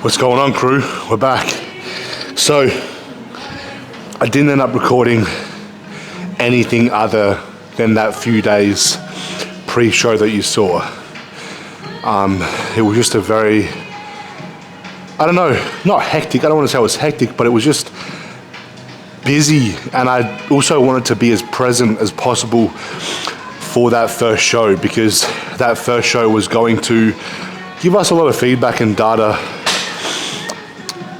What's going on, crew? We're back. So, I didn't end up recording anything other than that few days pre-show that you saw. It was just a very, I don't know, not hectic. I don't want to say it was hectic, but it was just busy. And I also wanted to be as present as possible for that first show, because that first show was going to give us a lot of feedback and data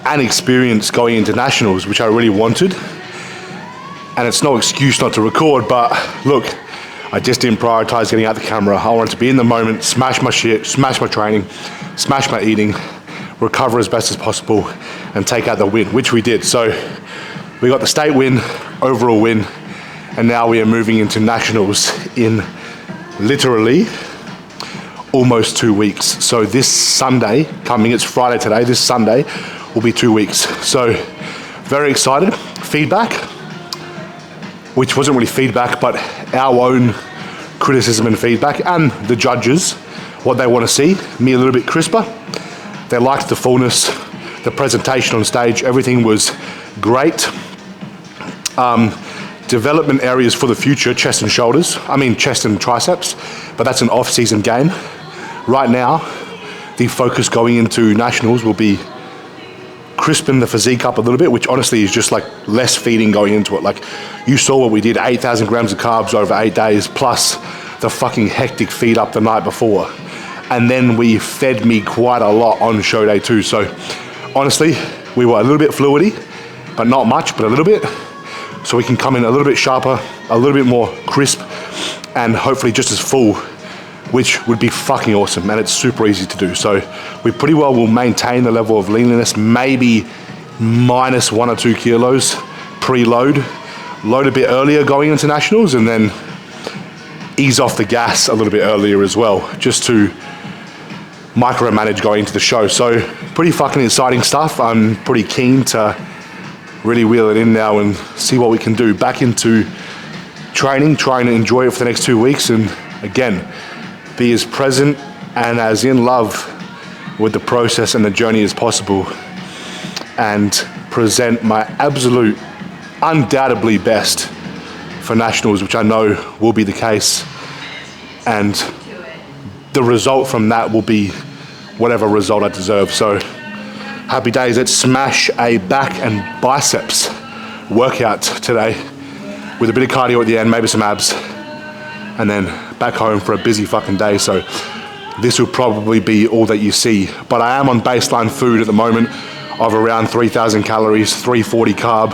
and experience going into nationals, which I really wanted. And it's no excuse not to record, but look, I just didn't prioritize getting out the camera. I wanted to be in the moment, smash my shit, smash my training, smash my eating, recover as best as possible, and take out the win, which we did. So we got the state win, overall win, and now we are moving into nationals in literally almost 2 weeks. So this Sunday coming, it's Friday today, this Sunday will be 2 weeks. So very excited. Feedback, which wasn't really feedback, but our own criticism and feedback, and the judges, what they want to see, me a little bit crisper. They liked the fullness, the presentation on stage, everything was great. Development areas for the future, chest and shoulders, chest and triceps, but that's an off-season game. Right now, the focus going into nationals will be crisping the physique up a little bit, which honestly is just like less feeding going into it. Like, you saw what we did, 8,000 grams of carbs over 8 days, plus the fucking hectic feed up the night before. And then we fed me quite a lot on show day too. So honestly, we were a little bit fluidy, but not much, but a little bit. So we can come in a little bit sharper, a little bit more crisp, and hopefully just as full, which would be fucking awesome, and it's super easy to do. So we pretty well will maintain the level of leanliness, maybe minus 1 or 2 kilos pre-load, load a bit earlier going into nationals, and then ease off the gas a little bit earlier as well, just to micromanage going into the show. So pretty fucking exciting stuff. I'm pretty keen to really wheel it in now and see what we can do. Back into training, trying to enjoy it for the next 2 weeks, and again, be as present and as in love with the process and the journey as possible, and present my absolute, undoubtedly best for nationals, which I know will be the case. And the result from that will be whatever result I deserve. So happy days. Let's smash a back and biceps workout today with a bit of cardio at the end, maybe some abs, and then back home for a busy fucking day. So this will probably be all that you see. But I am on baseline food at the moment of around 3,000 calories, 340 carb,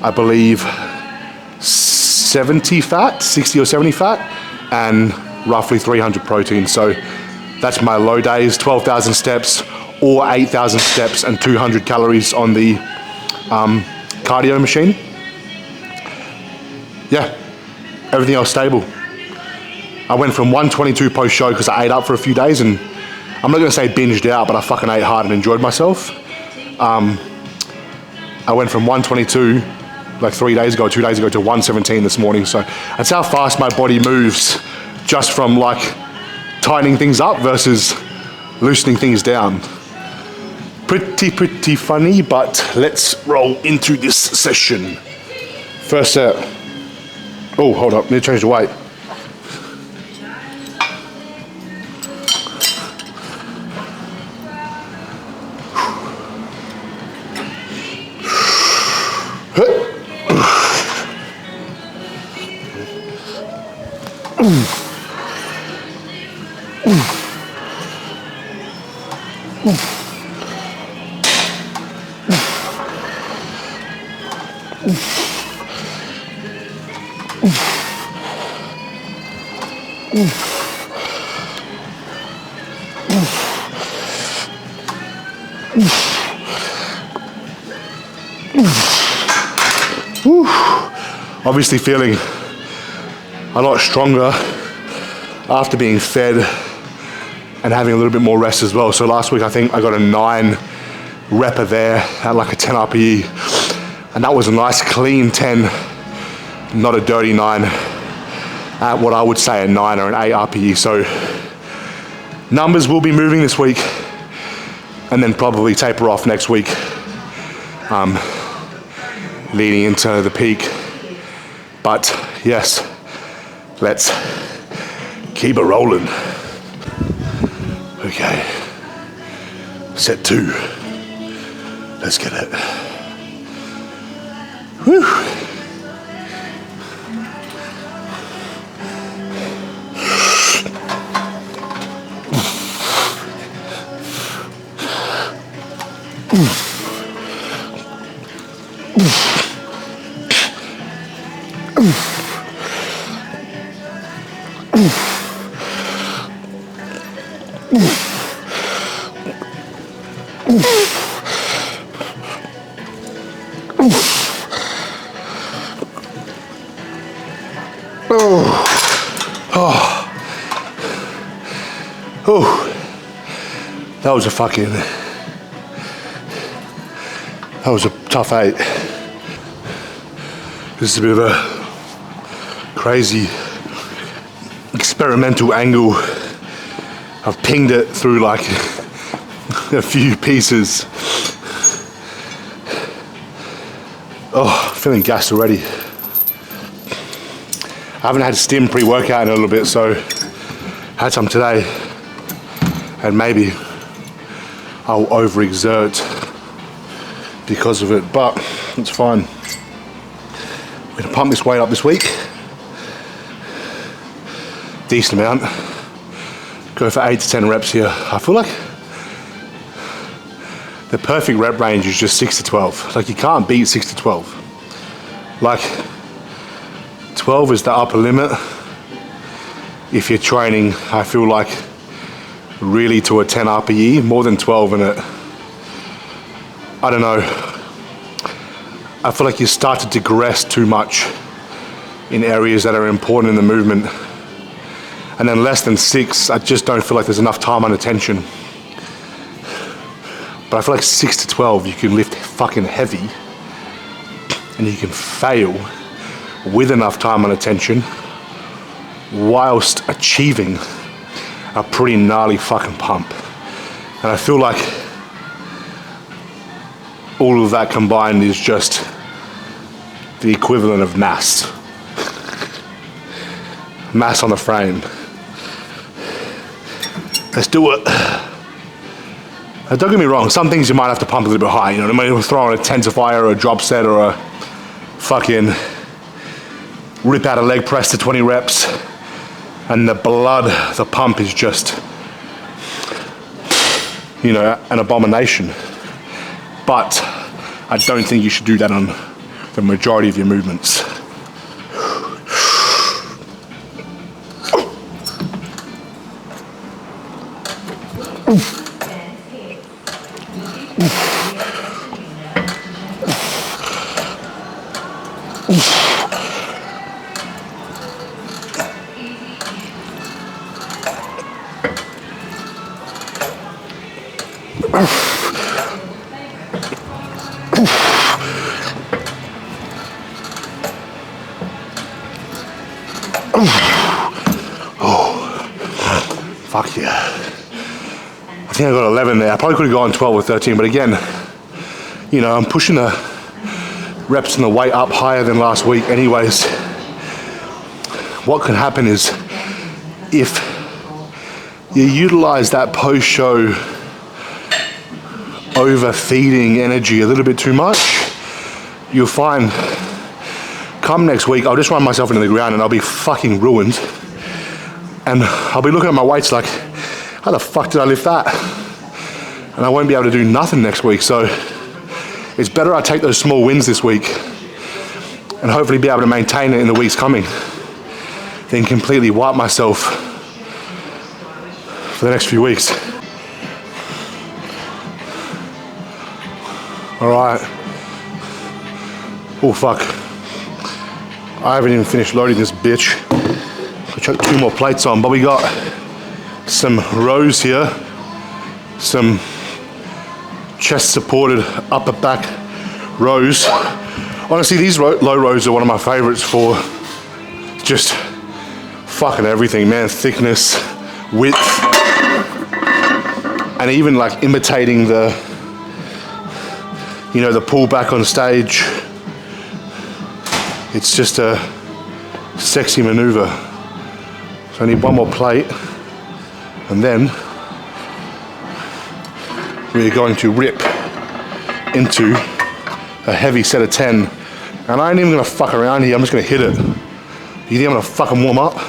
I believe 70 fat, 60 or 70 fat, and roughly 300 protein. So that's my low days, 12,000 steps or 8,000 steps and 200 calories on the cardio machine. Yeah, everything else stable. I went from 122 post-show because I ate up for a few days, and I'm not going to say binged out, but I fucking ate hard and enjoyed myself. I went from 122 like 2 days ago to 117 this morning. So that's how fast my body moves, just from like tightening things up versus loosening things down. Pretty funny, but let's roll into this session. First set. Oh, hold up, need to change the weight. Obviously feeling a lot stronger after being fed and having a little bit more rest as well. So last week I think I got a 9 repper there at like a 10 RPE, and that was a nice clean 10, not a dirty 9, at what I would say a 9 or an 8 RPE. So numbers will be moving this week. and then probably taper off next week, leading into the peak. But yes, let's keep it rolling. Okay, set 2. Let's get it. Whew. That was a tough 8. This is a bit of a crazy experimental angle. I've pinged it through like a few pieces. Oh, feeling gassed already. I haven't had stim pre-workout in a little bit, so I had some today, and maybe I'll overexert because of it, but it's fine. I'm gonna pump this weight up this week. Decent amount. Go for 8 to 10 reps here. I feel like the perfect rep range is just 6 to 12. Like, you can't beat 6 to 12. Like, 12 is the upper limit if you're training, I feel like, really to a 10 RPE. More than 12 in it, I don't know. I feel like you start to digress too much in areas that are important in the movement. And then less than 6, I just don't feel like there's enough time under tension. But I feel like 6 to 12, you can lift fucking heavy and you can fail with enough time under tension whilst achieving a pretty gnarly fucking pump. And I feel like all of that combined is just the equivalent of mass. Mass on the frame. Let's do it. Now, don't get me wrong, some things you might have to pump a little bit high. You know, you might throw on a tensifier or a drop set or a fucking rip out a leg press to 20 reps. And the pump is just, you know, an abomination. But I don't think you should do that on the majority of your movements. Fuck yeah. I think I got 11 there. I probably could have gone 12 or 13, but again, you know, I'm pushing the reps and the weight up higher than last week anyways. What can happen is if you utilize that post-show overfeeding energy a little bit too much, you'll find come next week, I'll just run myself into the ground and I'll be fucking ruined. And I'll be looking at my weights like, how the fuck did I lift that? And I won't be able to do nothing next week. So it's better I take those small wins this week and hopefully be able to maintain it in the weeks coming than completely wipe myself for the next few weeks. All right. Oh fuck. I haven't even finished loading this bitch. I chucked 2 more plates on, but we got some rows here, some chest supported upper back rows. Honestly, these low rows are one of my favorites for just fucking everything, man. Thickness, width. and even like imitating the, you know, the pullback on stage. It's just a sexy maneuver. So I need one more plate, and then we're going to rip into a heavy set of 10. And I ain't even gonna fuck around here, I'm just gonna hit it. You think I'm gonna fucking warm up? I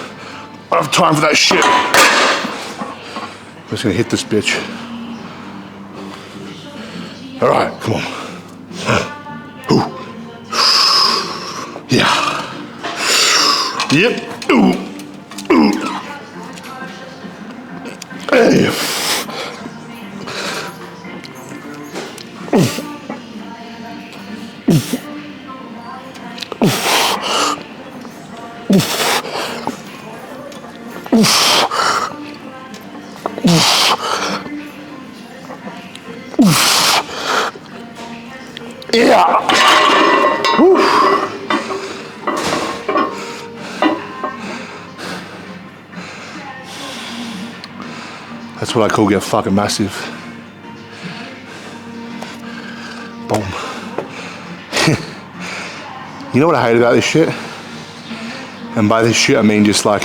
don't have time for that shit. I'm just gonna hit this bitch. All right, come on. Ooh. Yeah. Yep. Ooh. Ooh. Hey. Yeah. Woo. That's what I call get fucking massive. Boom. You know what I hate about this shit? And by this shit I mean just like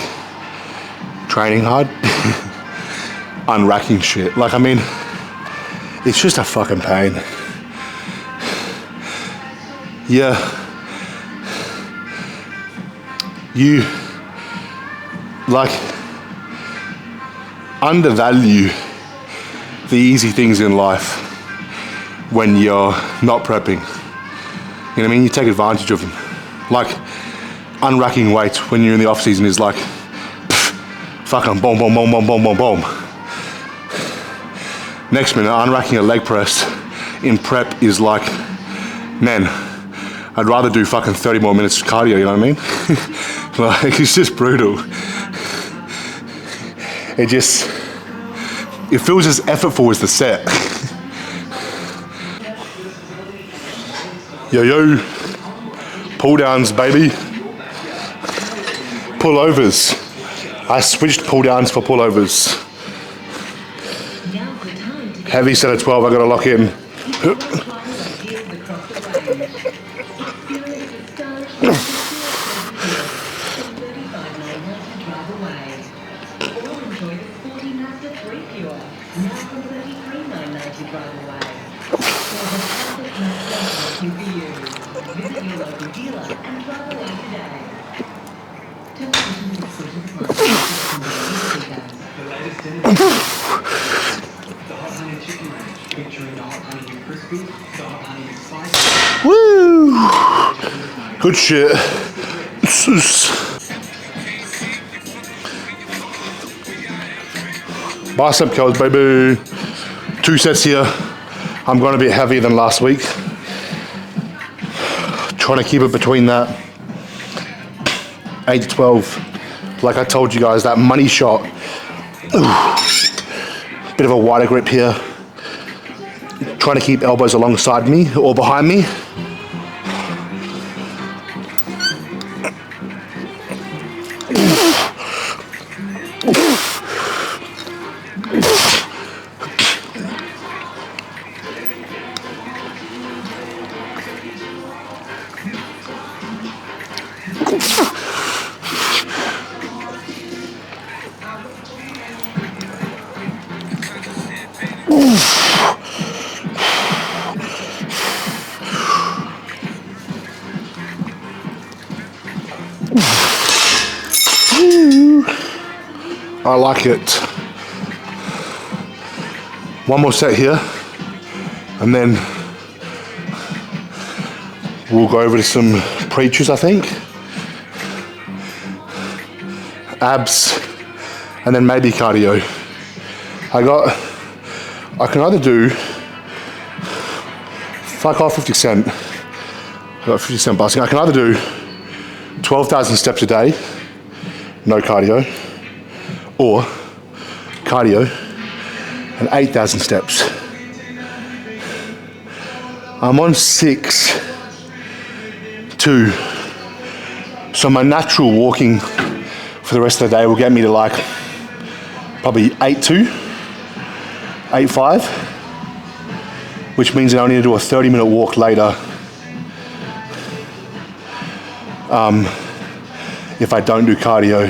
training hard, unracking shit. Like, I mean, it's just a fucking pain. Yeah, you like undervalue the easy things in life when you're not prepping. You know what I mean? You take advantage of them. Like unracking weight when you're in the off season is like fucking boom, boom, boom, boom, boom, boom, boom. Next minute, unracking a leg press in prep is like, man, I'd rather do fucking 30 more minutes of cardio, you know what I mean? Like, it's just brutal. It feels as effortful as the set. Yo, pull downs, baby. Pullovers. I switched pull downs for pullovers. Heavy set of 12, I gotta lock in. Woo! Good shit. Bicep curls, baby. 2 sets here. I'm going a bit heavier than last week. Trying to keep it between that 8 to 12. Like I told you guys, that money shot. Bit of a wider grip here. Trying to keep elbows alongside me or behind me. I like it. One more set here, and then we'll go over to some preachers, I think. Abs, and then maybe cardio. I can either do, fuck off 50 cent. I got 50 cent busting. I can either do 12,000 steps a day, no cardio, or cardio and 8,000 steps. I'm on 6.2, so my natural walking for the rest of the day will get me to like probably 8.2. 8.5, which means I only need to do a 30-minute walk later if I don't do cardio.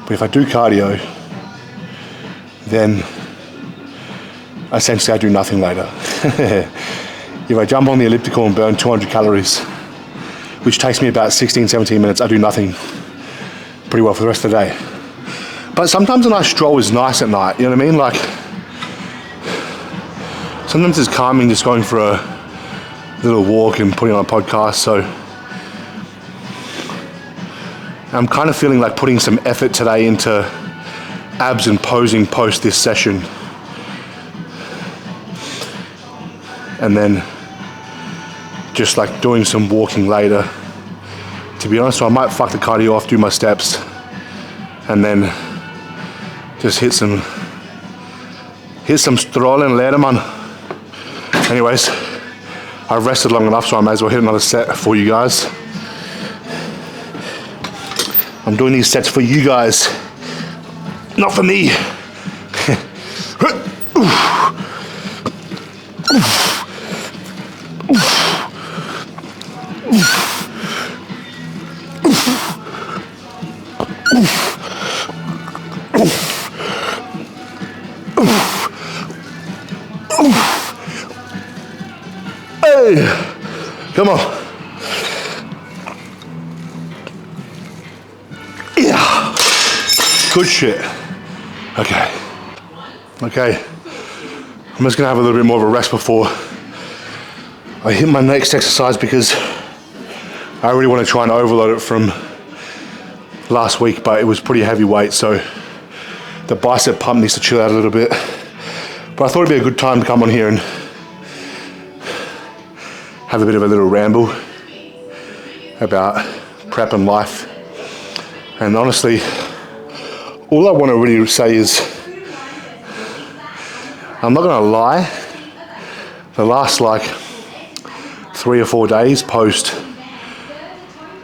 But if I do cardio, then essentially I do nothing later. If I jump on the elliptical and burn 200 calories, which takes me about 16, 17 minutes, I do nothing pretty well for the rest of the day. But sometimes a nice stroll is nice at night, you know what I mean? Like, sometimes it's calming just going for a little walk and putting on a podcast. So I'm kind of feeling like putting some effort today into abs and posing post this session. And then just like doing some walking later. To be honest, so I might fuck the cardio off, do my steps, and then just hit some strolling later, man. Anyways, I've rested long enough, so I may as well hit another set for you guys. I'm doing these sets for you guys, not for me. Hey, come on. Yeah, good shit. Okay, I'm just gonna have a little bit more of a rest before I hit my next exercise, because I really want to try and overload it from last week, but it was pretty heavy weight, so the bicep pump needs to chill out a little bit. But I thought it'd be a good time to come on here and have a bit of a little ramble about prep and life. And honestly, all I want to really say is, I'm not gonna lie, the last like 3 or 4 days post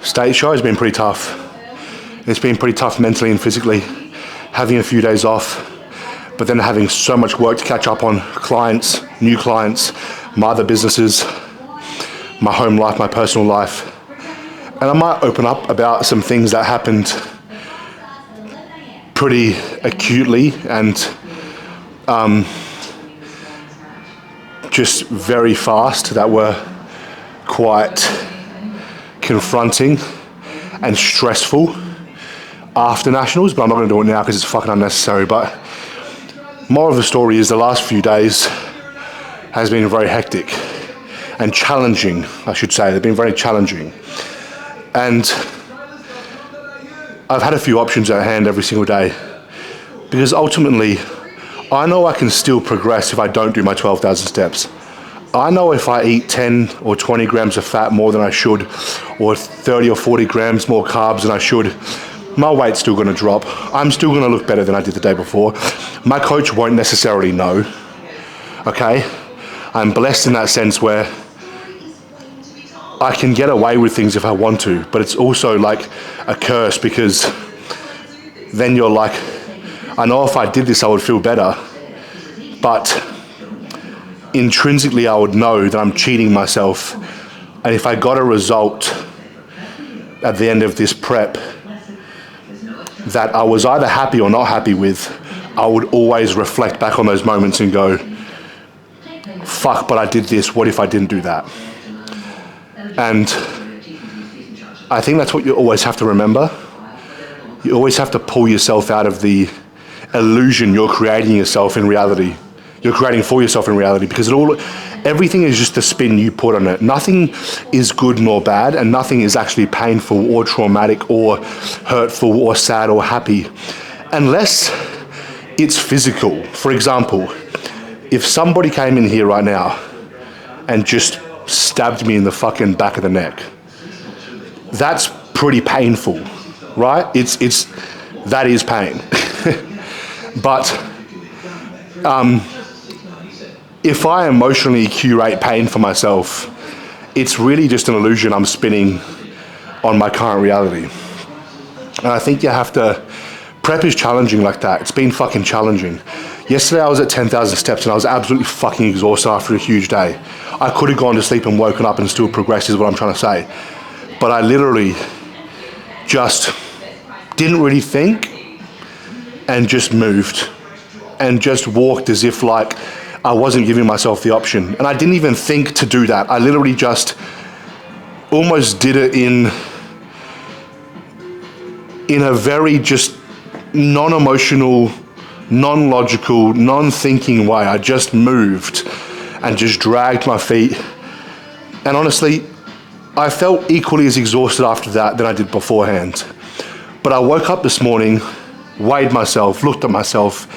stage show has been pretty tough. It's been pretty tough mentally and physically, having a few days off, but then having so much work to catch up on, clients, new clients, my other businesses, my home life, my personal life. And I might open up about some things that happened pretty acutely and just very fast, that were quite confronting and stressful after nationals, but I'm not going to do it now because it's fucking unnecessary. But more of the story is the last few days has been very hectic and challenging, I should say. They've been very challenging. And I've had a few options at hand every single day, because ultimately I know I can still progress if I don't do my 12,000 steps. I know if I eat 10 or 20 grams of fat more than I should, or 30 or 40 grams more carbs than I should, my weight's still gonna drop. I'm still gonna look better than I did the day before. My coach won't necessarily know, okay? I'm blessed in that sense where I can get away with things if I want to, but it's also like a curse, because then you're like, I know if I did this I would feel better, but intrinsically I would know that I'm cheating myself. And if I got a result at the end of this prep that I was either happy or not happy with, I would always reflect back on those moments and go, fuck, but I did this, what if I didn't do that? And I think that's what you always have to remember. You always have to pull yourself out of the illusion you're creating yourself in reality. You're creating for yourself in reality, because everything is just the spin you put on it. Nothing is good nor bad, and nothing is actually painful or traumatic or hurtful or sad or happy, unless it's physical. For example, if somebody came in here right now and just stabbed me in the fucking back of the neck, that's pretty painful, right? That is pain. But if I emotionally curate pain for myself, it's really just an illusion I'm spinning on my current reality. And I think you have to, prep is challenging like that. It's been fucking challenging. Yesterday I was at 10,000 steps and I was absolutely fucking exhausted after a huge day. I could have gone to sleep and woken up and still progressed is what I'm trying to say. But I literally just didn't really think and just moved and just walked as if like I wasn't giving myself the option. And I didn't even think to do that. I literally just almost did it in a very just non-emotional, non-logical, non-thinking way. I just moved and just dragged my feet. And honestly, I felt equally as exhausted after that than I did beforehand. But I woke up this morning, weighed myself, looked at myself,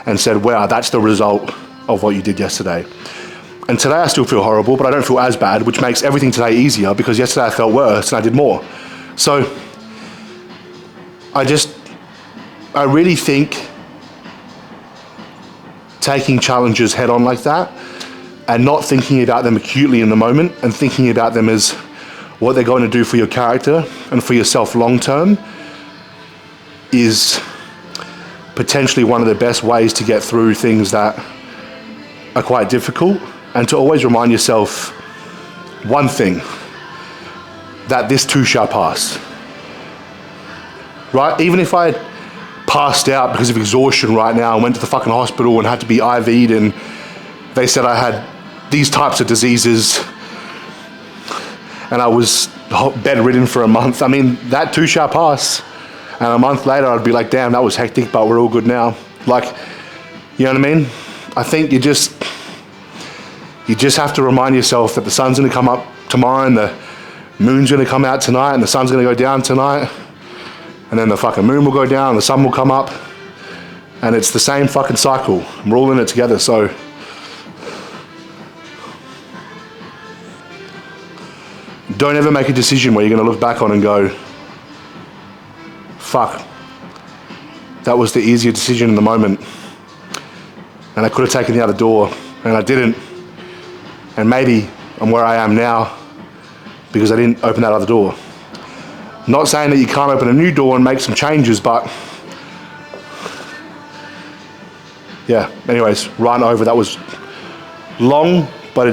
and said, wow, that's the result of what you did yesterday. And today I still feel horrible, but I don't feel as bad, which makes everything today easier because yesterday I felt worse and I did more. So I really think taking challenges head on like that and not thinking about them acutely in the moment and thinking about them as what they're going to do for your character and for yourself long term is potentially one of the best ways to get through things that are quite difficult, and to always remind yourself one thing, that this too shall pass. Right? Even if I had passed out because of exhaustion right now and went to the fucking hospital and had to be IV'd and they said I had these types of diseases and I was bedridden for a month, I mean, that too shall pass. And a month later I'd be like, damn, that was hectic, but we're all good now. Like, you know what I mean? I think you just have to remind yourself that the sun's gonna come up tomorrow and the moon's gonna come out tonight and the sun's gonna go down tonight. And then the fucking moon will go down and the sun will come up. And it's the same fucking cycle. We're all in it together, so. Don't ever make a decision where you're gonna look back on and go, fuck, that was the easier decision in the moment. And I could have taken the other door and I didn't. And maybe I'm where I am now because I didn't open that other door. Not saying that you can't open a new door and make some changes, but yeah, anyways, run over. That was long, but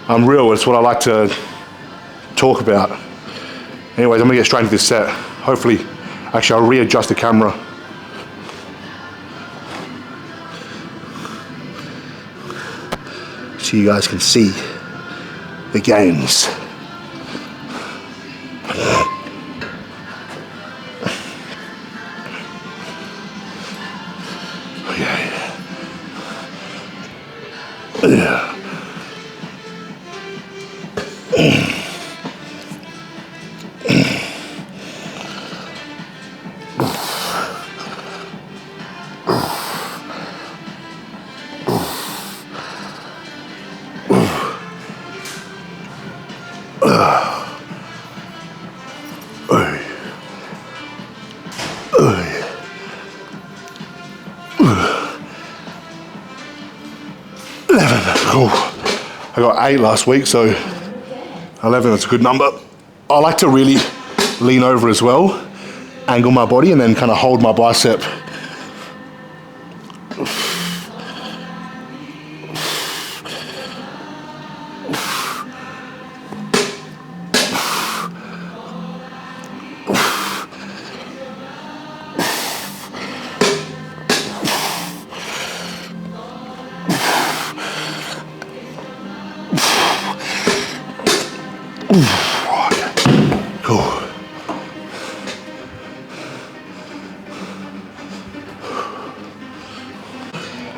I'm real. It's what I like to talk about. Anyways, I'm gonna get straight into this set. Hopefully, actually I'll readjust the camera. So you guys can see the gains. I got 8 last week, so 11 is a good number. I like to really lean over as well, angle my body, and then kind of hold my bicep. Cool.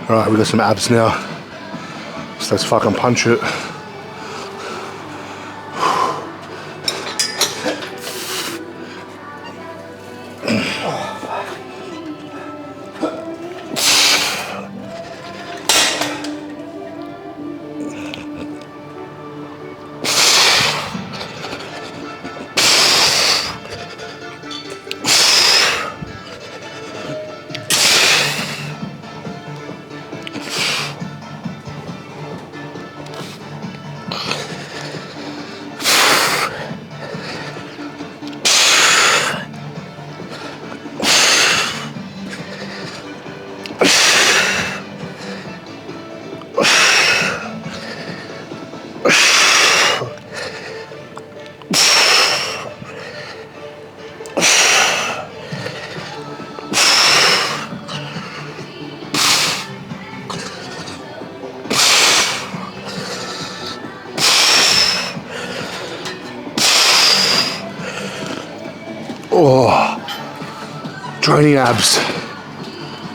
All right, we got some abs now. So let's fucking punch it. Oh, training abs.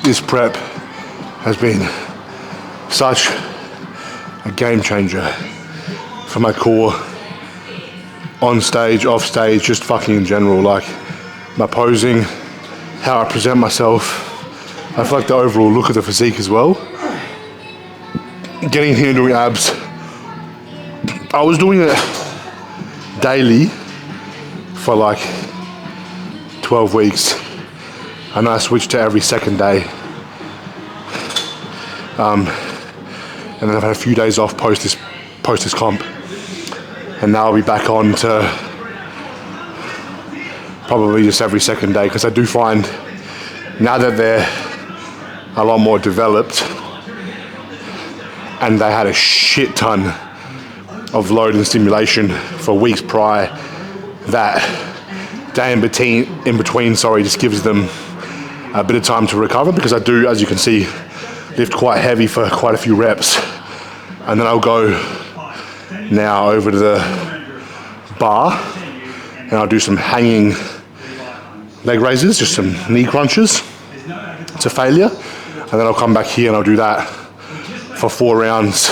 This prep has been such a game changer for my core, on stage, off stage, just fucking in general, like my posing, how I present myself. I feel like the overall look of the physique as well. Getting here and doing abs. I was doing it daily for like 12 weeks, and I switched to every second day. And then I've had a few days off post this comp, and now I'll be back on to probably just every second day, because I do find now that they're a lot more developed and they had a shit ton of load and stimulation for weeks prior, that day in between, just gives them a bit of time to recover, because I do, as you can see, lift quite heavy for quite a few reps, and then I'll go now over to the bar and I'll do some hanging leg raises, just some knee crunches to failure, and then I'll come back here and I'll do that for 4 rounds.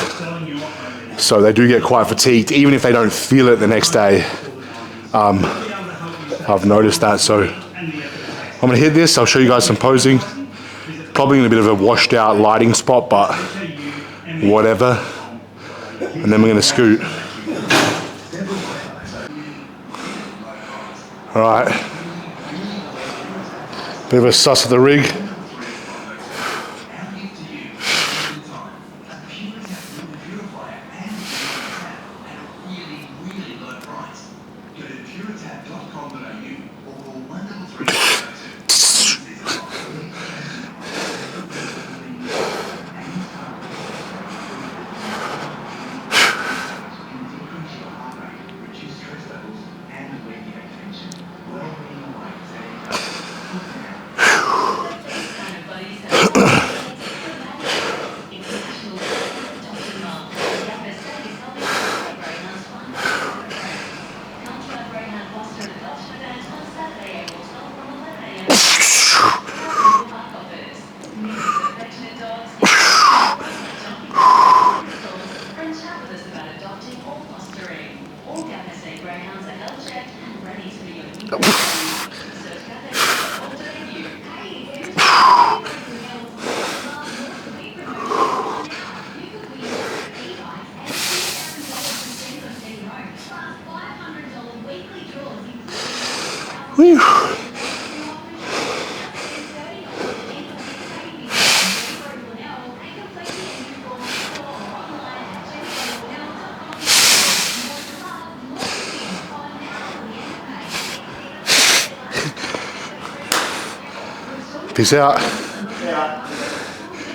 So they do get quite fatigued, even if they don't feel it the next day. I've noticed that. So I'm gonna hit this, I'll show you guys some posing, probably in a bit of a washed out lighting spot, but whatever. And then we're gonna scoot. All right, bit of a suss of the rig. Whew. Peace out.